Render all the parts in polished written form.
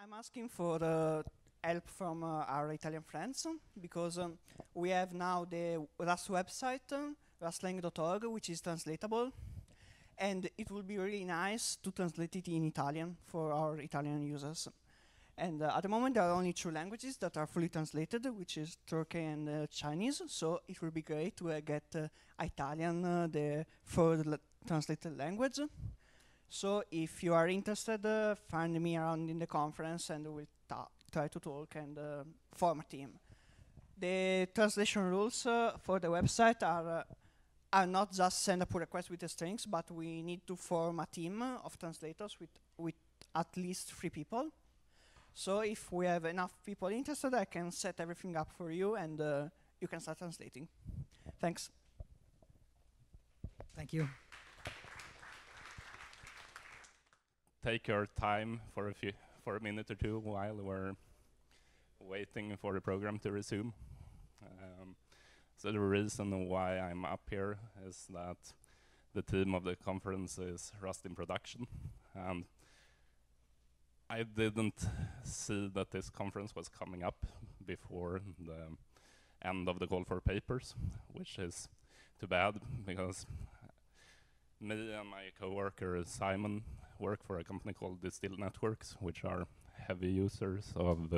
I'm asking for help from our Italian friends because we have now the Rust website, rustlang.org, which is translatable. And it would be really nice to translate it in Italian for our Italian users. And at the moment, there are only 2 languages that are fully translated, which is Turkey and Chinese. So it would be great to get Italian, the third translated language. So if you are interested, find me around in the conference and we'll try to talk and form a team. The translation rules for the website are not just send a pull request with the strings, but we need to form a team of translators with at least 3 people. So if we have enough people interested, I can set everything up for you and you can start translating. Thanks. Thank you. Take your time for a minute or two while we're waiting for the program to resume. So the reason why I'm up here is that the theme of the conference is Rust in production, and I didn't see that this conference was coming up before the end of the call for papers, which is too bad because me and my coworker Simon work for a company called Distill Networks, which are heavy users of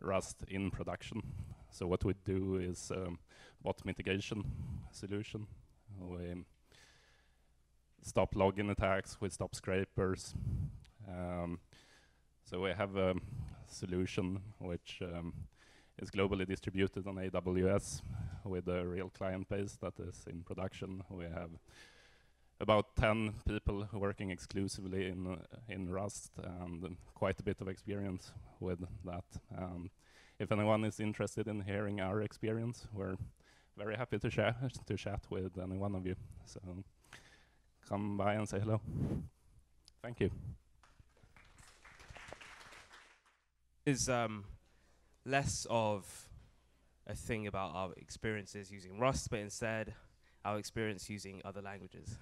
Rust in production. So what we do is bot mitigation solution. We stop login attacks, we stop scrapers. So we have a solution which is globally distributed on AWS with a real client base that is in production. We have about 10 people working exclusively in Rust and quite a bit of experience with that. If anyone is interested in hearing our experience, we're very happy to chat with any one of you. So come by and say hello. Thank you. Is less of a thing about our experiences using Rust, but instead our experience using other languages,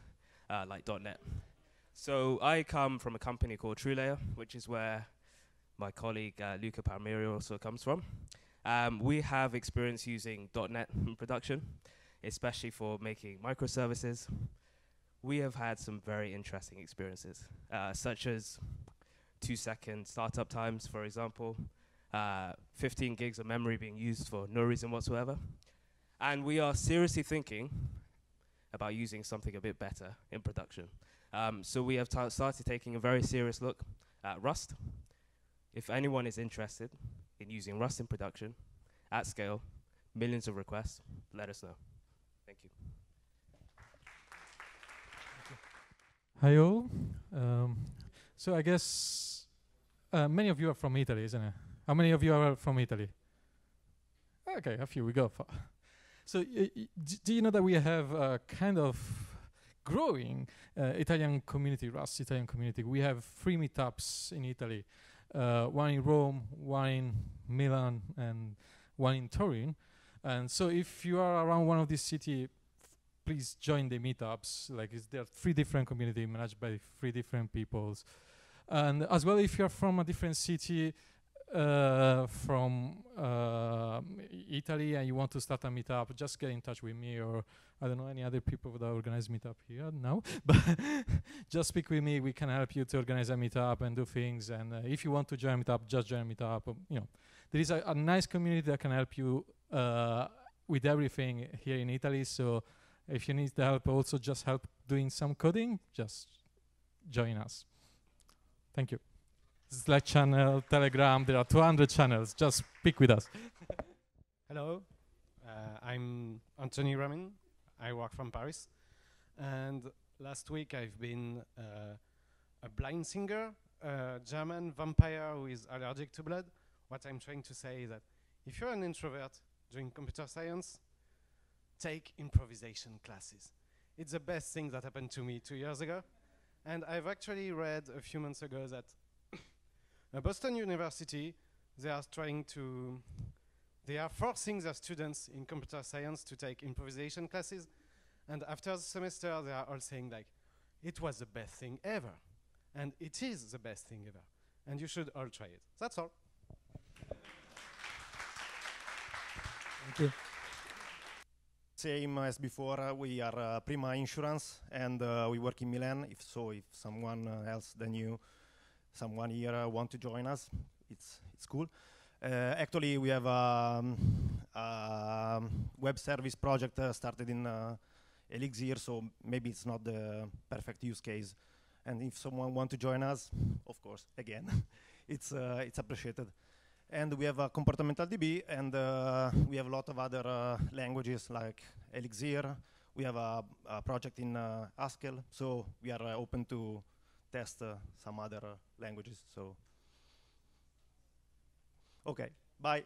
like .NET. So I come from a company called TrueLayer, which is where my colleague Luca Palmieri also comes from. We have experience using .NET in production, especially for making microservices. We have had some very interesting experiences, such as 2-second startup times, for example, 15 gigs of memory being used for no reason whatsoever. And we are seriously thinking about using something a bit better in production. So we have started taking a very serious look at Rust. If anyone is interested in using Rust in production at scale, millions of requests, let us know. Thank you. Hi all. So I guess many of you are from Italy, isn't it? How many of you are from Italy? Okay, a few, we go. So do you know that we have a kind of growing Italian community, Rust Italian community? We have 3 meetups in Italy, 1 in Rome, 1 in Milan, and 1 in Turin. And so if you are around one of these cities, please join the meetups. Like there are 3 different communities managed by 3 different peoples. And as well, if you're from a different city, from Italy, and you want to start a meetup, just get in touch with me, or I don't know any other people that organize meetup here now. But just speak with me. We can help you to organize a meetup and do things. And if you want to join a meetup, just join a meetup. You know, there is a nice community that can help you with everything here in Italy. So if you need help, also just help doing some coding, just join us. Thank you. Slack channel, Telegram, there are 200 channels. Just speak with us. Hello, I'm Anthony Ramin. I work from Paris. And last week I've been a blind singer, a German vampire who is allergic to blood. What I'm trying to say is that if you're an introvert doing computer science, take improvisation classes. It's the best thing that happened to me 2 years ago. And I've actually read a few months ago that Boston University, they are forcing their students in computer science to take improvisation classes. And after the semester, they are all saying like, it was the best thing ever. And it is the best thing ever. and you should all try it. That's all. Thank you. Same as before, we are Prima Insurance, and we work in Milan. If someone else than you, someone here want to join us, it's cool. Actually, we have a web service project started in Elixir, so maybe it's not the perfect use case. And if someone want to join us, of course, again, it's appreciated. And we have a comportamental DB, and we have a lot of other languages like Elixir. We have a project in Haskell, so we are open to test some other languages. So, okay, bye.